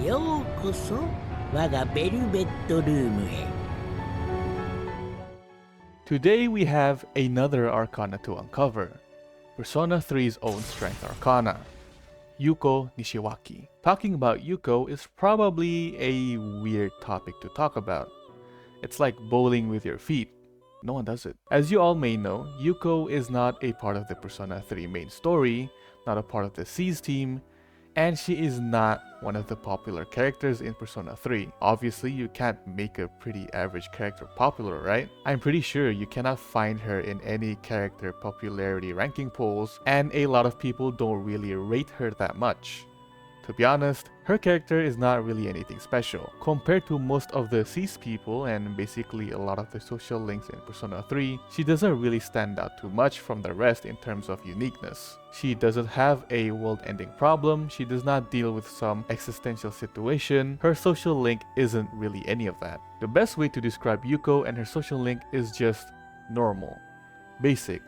ようこそ我がベルベットルームへ。 Today we have another Arcana to uncover, Persona 3's own Strength Arcana, Yuko Nishiwaki. Talking about Yuko is probably a weird topic to talk about. It's like bowling with your feet. No one does it. As you all may know, Yuko is not a part of the Persona 3 main story, not a part of the C's team, and she is not one of the popular characters in Persona 3. Obviously, you can't make a pretty average character popular, right? I'm pretty sure you cannot find her in any character popularity ranking polls, and a lot of people don't really rate her that much. To be honest, her character is not really anything special. Compared to most of the C's people and basically a lot of the social links in Persona 3, she doesn't really stand out too much from the rest in terms of uniqueness. She doesn't have a world-ending problem, she does not deal with some existential situation, her social link isn't really any of that. The best way to describe Yuko and her social link is just normal, basic,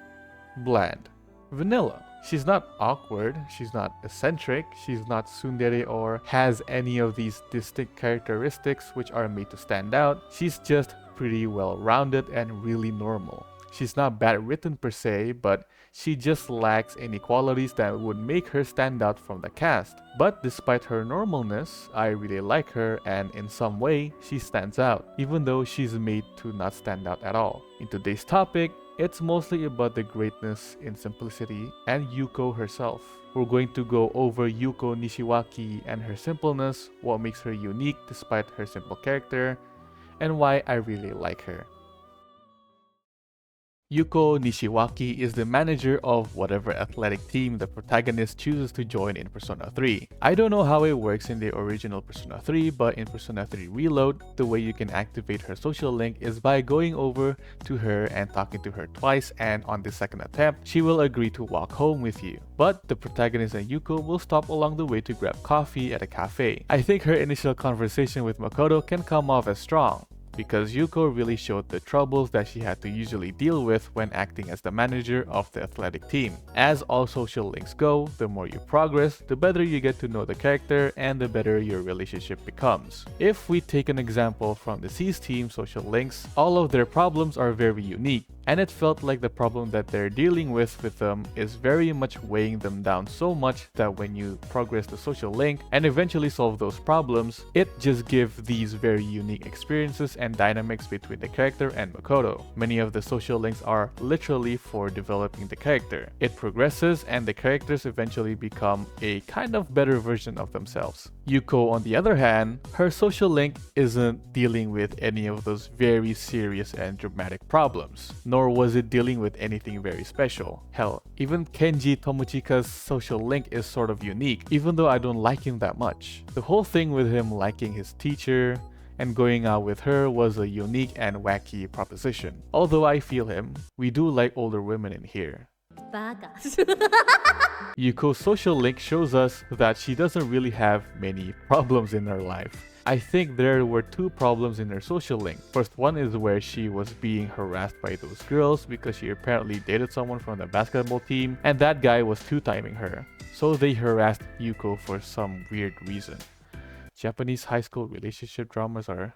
bland, vanilla. She's not awkward, she's not eccentric, she's not tsundere or has any of these distinct characteristics which are made to stand out. She's just pretty well-rounded and really normal. She's not bad written per se, but she just lacks any qualities that would make her stand out from the cast. But despite her normalness, I really like her, and in some way, she stands out, even though she's made to not stand out at all. In today's topic, it's mostly about the greatness in simplicity and Yuko herself. We're going to go over Yuko Nishiwaki and her simpleness, what makes her unique despite her simple character, and why I really like her. Yuko Nishiwaki is the manager of whatever athletic team the protagonist chooses to join in Persona 3. I don't know how it works in the original Persona 3, but in Persona 3 Reload, the way you can activate her social link is by going over to her and talking to her twice, and on the second attempt, she will agree to walk home with you. But the protagonist and Yuko will stop along the way to grab coffee at a cafe. I think her initial conversation with Makoto can come off as strong, because Yuko really showed the troubles that she had to usually deal with when acting as the manager of the athletic team. As all social links go, the more you progress, the better you get to know the character and the better your relationship becomes. If we take an example from the C's team social links, all of their problems are very unique, and it felt like the problem that they're dealing with them is very much weighing them down so much that when you progress the social link and eventually solve those problems, it just gives these very unique experiences and dynamics between the character and Makoto. Many of the social links are literally for developing the character. It progresses and the characters eventually become a kind of better version of themselves. Yuko, on the other hand, her social link isn't dealing with any of those very serious and dramatic problems, nor was it dealing with anything very special. Hell, even Kenji Tomochika's social link is sort of unique, even though I don't like him that much. The whole thing with him liking his teacher and going out with her was a unique and wacky proposition. Although I feel him, we do like older women in here. Yuko's social link shows us that she doesn't really have many problems in her life. I think there were two problems in her social link. First one is where she was being harassed by those girls because she apparently dated someone from the basketball team, and that guy was two-timing her. So they harassed Yuko for some weird reason. Japanese high school relationship dramas are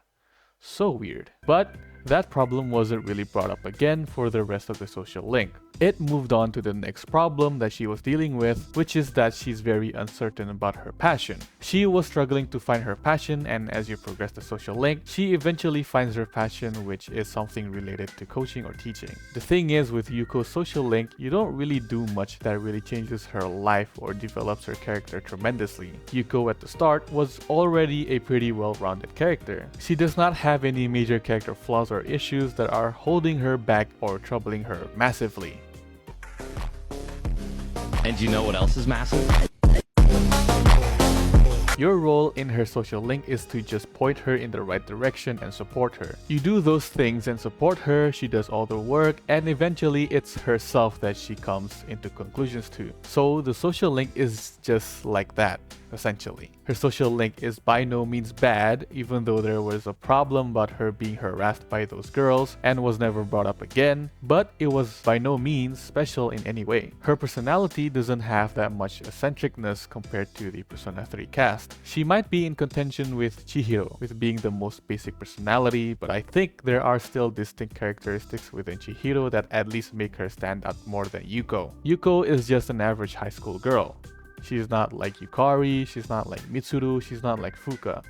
so weird. But that problem wasn't really brought up again for the rest of the social link. It moved on to the next problem that she was dealing with, which is that she's very uncertain about her passion. She was struggling to find her passion, and as you progress the social link, she eventually finds her passion, which is something related to coaching or teaching. The thing is, with Yuko's social link, you don't really do much that really changes her life or develops her character tremendously. Yuko at the start was already a pretty well-rounded character. She does not have any major character flaws or issues that are holding her back or troubling her massively. And you know what else is massive? Your role in her social link is to just point her in the right direction and support her. You do those things and support her, she does all the work, and eventually it's herself that she comes into conclusions to. So the social link is just like that, essentially. Her social link is by no means bad, even though there was a problem about her being harassed by those girls and was never brought up again, but it was by no means special in any way. Her personality doesn't have that much eccentricness compared to the Persona 3 cast. She might be in contention with Chihiro, with being the most basic personality, but I think there are still distinct characteristics within Chihiro that at least make her stand out more than Yuko. Yuko is just an average high school girl. She's not like Yukari, she's not like Mitsuru, she's not like Fuka.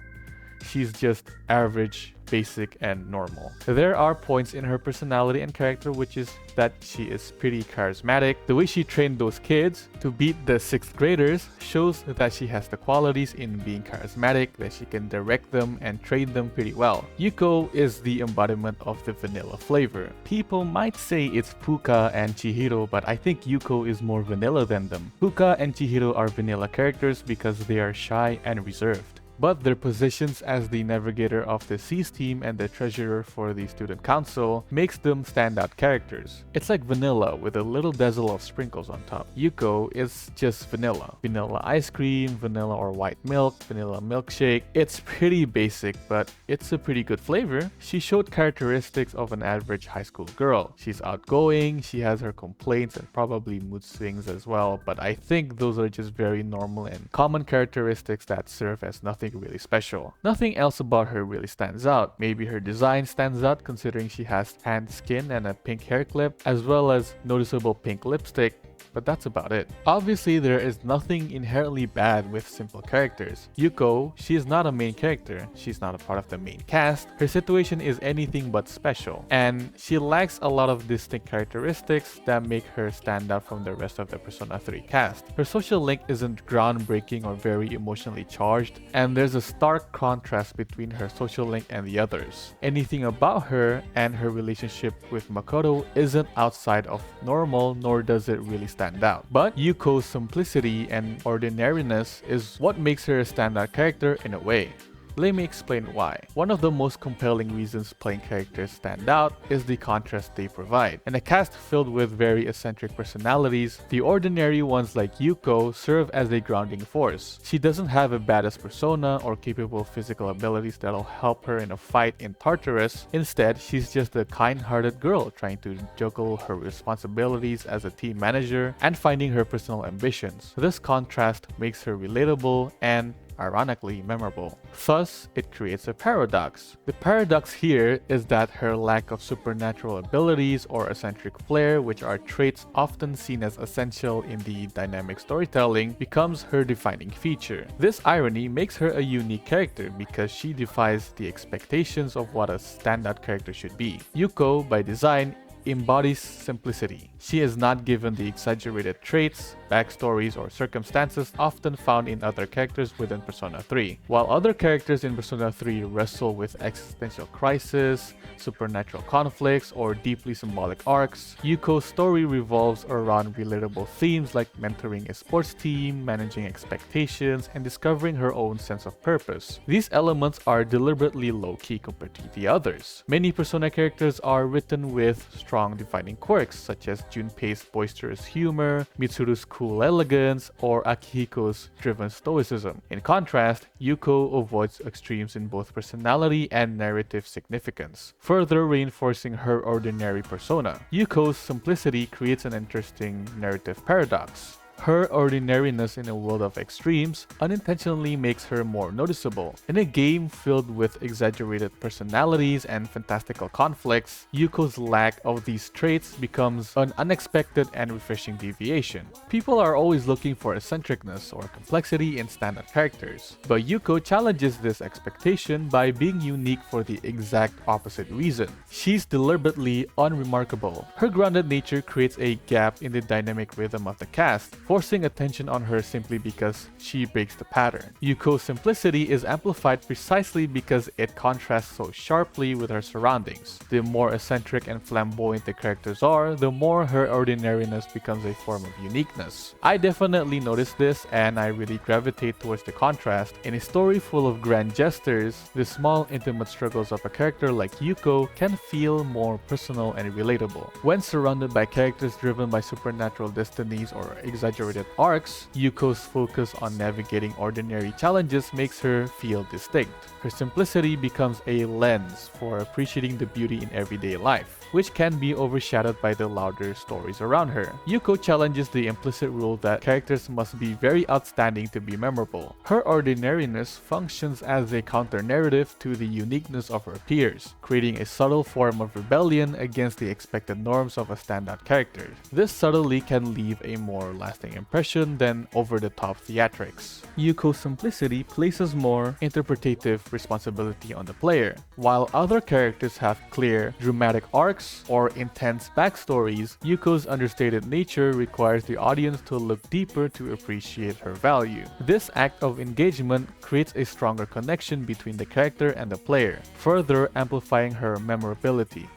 She's just average, basic, and normal. There are points in her personality and character which is that she is pretty charismatic. The way she trained those kids to beat the 6th graders shows that she has the qualities in being charismatic, that she can direct them and train them pretty well. Yuko is the embodiment of the vanilla flavor. People might say it's Fuka and Chihiro, but I think Yuko is more vanilla than them. Fuka and Chihiro are vanilla characters because they are shy and reserved, but their positions as the navigator of the SEAS team and the treasurer for the student council makes them standout characters. It's like vanilla with a little dazzle of sprinkles on top. Yuko is just vanilla. Vanilla ice cream, vanilla or white milk, vanilla milkshake. It's pretty basic, but it's a pretty good flavor. She showed characteristics of an average high school girl. She's outgoing, she has her complaints and probably mood swings as well, but I think those are just very normal and common characteristics that serve as nothing really special. Nothing else about her really stands out. Maybe her design stands out considering she has tanned skin and a pink hair clip, as well as noticeable pink lipstick, but that's about it. Obviously, there is nothing inherently bad with simple characters. Yuko, she is not a main character. She's not a part of the main cast. Her situation is anything but special, and she lacks a lot of distinct characteristics that make her stand out from the rest of the Persona 3 cast. Her social link isn't groundbreaking or very emotionally charged, and there's a stark contrast between her social link and the others. Anything about her and her relationship with Makoto isn't outside of normal, nor does it really stand out. But Yuko's simplicity and ordinariness is what makes her a standout character in a way. Let me explain why. One of the most compelling reasons playing characters stand out is the contrast they provide. In a cast filled with very eccentric personalities, the ordinary ones like Yuko serve as a grounding force. She doesn't have a badass persona or capable physical abilities that'll help her in a fight in Tartarus. Instead, she's just a kind-hearted girl trying to juggle her responsibilities as a team manager and finding her personal ambitions. This contrast makes her relatable and ironically memorable. Thus, it creates a paradox. The paradox here is that her lack of supernatural abilities or eccentric flair, which are traits often seen as essential in the dynamic storytelling, becomes her defining feature. This irony makes her a unique character because she defies the expectations of what a standout character should be. Yuko, by design, embodies simplicity. She is not given the exaggerated traits, backstories, or circumstances often found in other characters within Persona 3. While other characters in Persona 3 wrestle with existential crisis, supernatural conflicts, or deeply symbolic arcs, Yuko's story revolves around relatable themes like mentoring a sports team, managing expectations, and discovering her own sense of purpose. These elements are deliberately low-key compared to the others. Many Persona characters are written with strong defining quirks such as Junpei's boisterous humor, Mitsuru's cool elegance, or Akihiko's driven stoicism. In contrast, Yuko avoids extremes in both personality and narrative significance, further reinforcing her ordinary persona. Yuko's simplicity creates an interesting narrative paradox. Her ordinariness in a world of extremes unintentionally makes her more noticeable. In a game filled with exaggerated personalities and fantastical conflicts, Yuko's lack of these traits becomes an unexpected and refreshing deviation. People are always looking for eccentricness or complexity in standard characters, but Yuko challenges this expectation by being unique for the exact opposite reason. She's deliberately unremarkable. Her grounded nature creates a gap in the dynamic rhythm of the cast, forcing attention on her simply because she breaks the pattern. Yuko's simplicity is amplified precisely because it contrasts so sharply with her surroundings. The more eccentric and flamboyant the characters are, the more her ordinariness becomes a form of uniqueness. I definitely noticed this, and I really gravitate towards the contrast. In a story full of grand gestures, the small intimate struggles of a character like Yuko can feel more personal and relatable. When surrounded by characters driven by supernatural destinies or exaggerated exaggerated arcs, Yuko's focus on navigating ordinary challenges makes her feel distinct. Her simplicity becomes a lens for appreciating the beauty in everyday life, which can be overshadowed by the louder stories around her. Yuko challenges the implicit rule that characters must be very outstanding to be memorable. Her ordinariness functions as a counter-narrative to the uniqueness of her peers, creating a subtle form of rebellion against the expected norms of a standout character. This subtly can leave a more lasting impression than over-the-top theatrics. Yuko's simplicity places more interpretative responsibility on the player. While other characters have clear, dramatic arcs or intense backstories, Yuko's understated nature requires the audience to look deeper to appreciate her value. This act of engagement creates a stronger connection between the character and the player, further amplifying her memorability.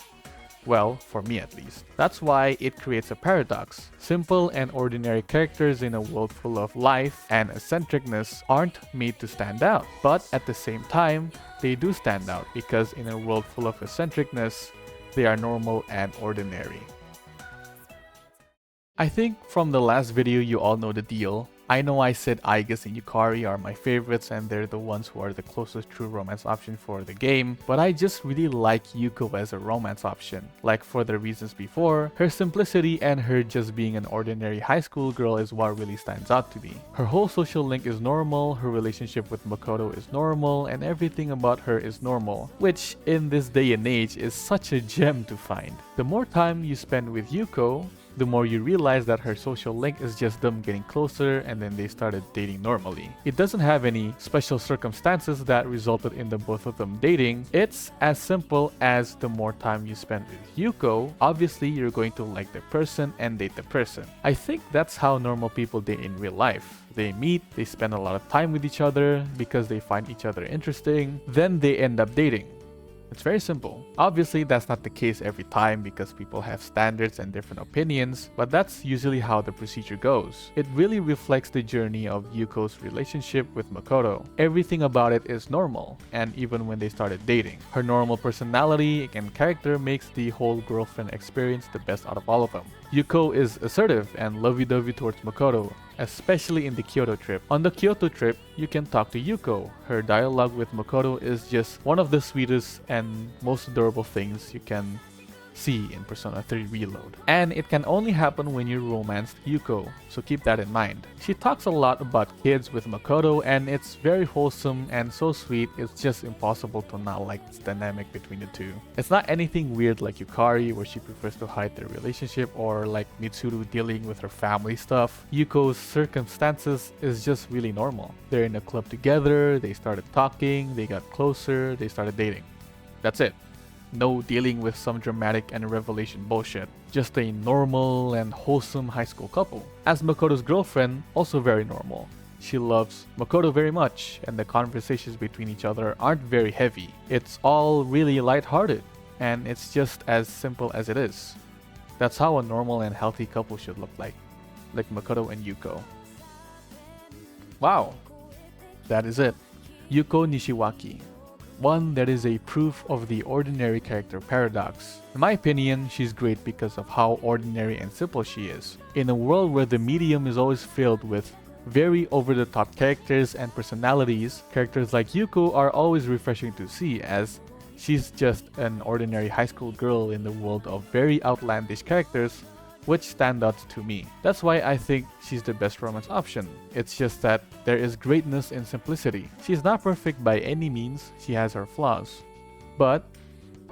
Well, for me at least. That's why it creates a paradox. Simple and ordinary characters in a world full of life and eccentricness aren't made to stand out, but at the same time, they do stand out because in a world full of eccentricness, they are normal and ordinary. I think from the last video you all know the deal. I know I said Aigis and Yukari are my favorites and they're the ones who are the closest true romance option for the game, but I just really like Yuko as a romance option. Like for the reasons before, her simplicity and her just being an ordinary high school girl is what really stands out to me. Her whole social link is normal, her relationship with Makoto is normal, and everything about her is normal, which in this day and age is such a gem to find. The more time you spend with Yuko, the more you realize that her social link is just them getting closer and then they started dating normally. It doesn't have any special circumstances that resulted in the both of them dating. It's as simple as the more time you spend with Yuko, obviously you're going to like the person and date the person. I think that's how normal people date in real life. They meet, they spend a lot of time with each other because they find each other interesting, then they end up dating. It's very simple. Obviously, that's not the case every time because people have standards and different opinions, but that's usually how the procedure goes. It really reflects the journey of Yuko's relationship with Makoto. Everything about it is normal, and even when they started dating. Her normal personality and character makes the whole girlfriend experience the best out of all of them. Yuko is assertive and lovey-dovey towards Makoto, especially in the Kyoto trip. On the Kyoto trip, you can talk to Yuko. Her dialogue with Makoto is just one of the sweetest and most adorable things you can see in Persona 3 Reload. And it can only happen when you romanced Yuko, so keep that in mind. She talks a lot about kids with Makoto and it's very wholesome and so sweet, it's just impossible to not like this dynamic between the two. It's not anything weird like Yukari where she prefers to hide their relationship or like Mitsuru dealing with her family stuff. Yuko's circumstances is just really normal. They're in a club together, they started talking, they got closer, they started dating. That's it. No dealing with some dramatic and revelation bullshit. Just a normal and wholesome high school couple. As Makoto's girlfriend, also very normal. She loves Makoto very much, and the conversations between each other aren't very heavy. It's all really lighthearted, and it's just as simple as it is. That's how a normal and healthy couple should look like Makoto and Yuko. Wow, that is it. Yuko Nishiwaki. One that is a proof of the ordinary character paradox. In my opinion, she's great because of how ordinary and simple she is. In a world where the medium is always filled with very over-the-top characters and personalities, characters like Yuko are always refreshing to see as she's just an ordinary high school girl in the world of very outlandish characters which stand out to me. That's why I think she's the best romance option. It's just that there is greatness in simplicity. She's not perfect by any means, she has her flaws. But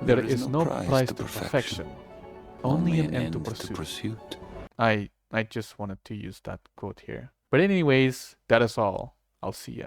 there is no price to perfection. Only an end to pursuit. I just wanted to use that quote here. But anyways, that is all. I'll see ya.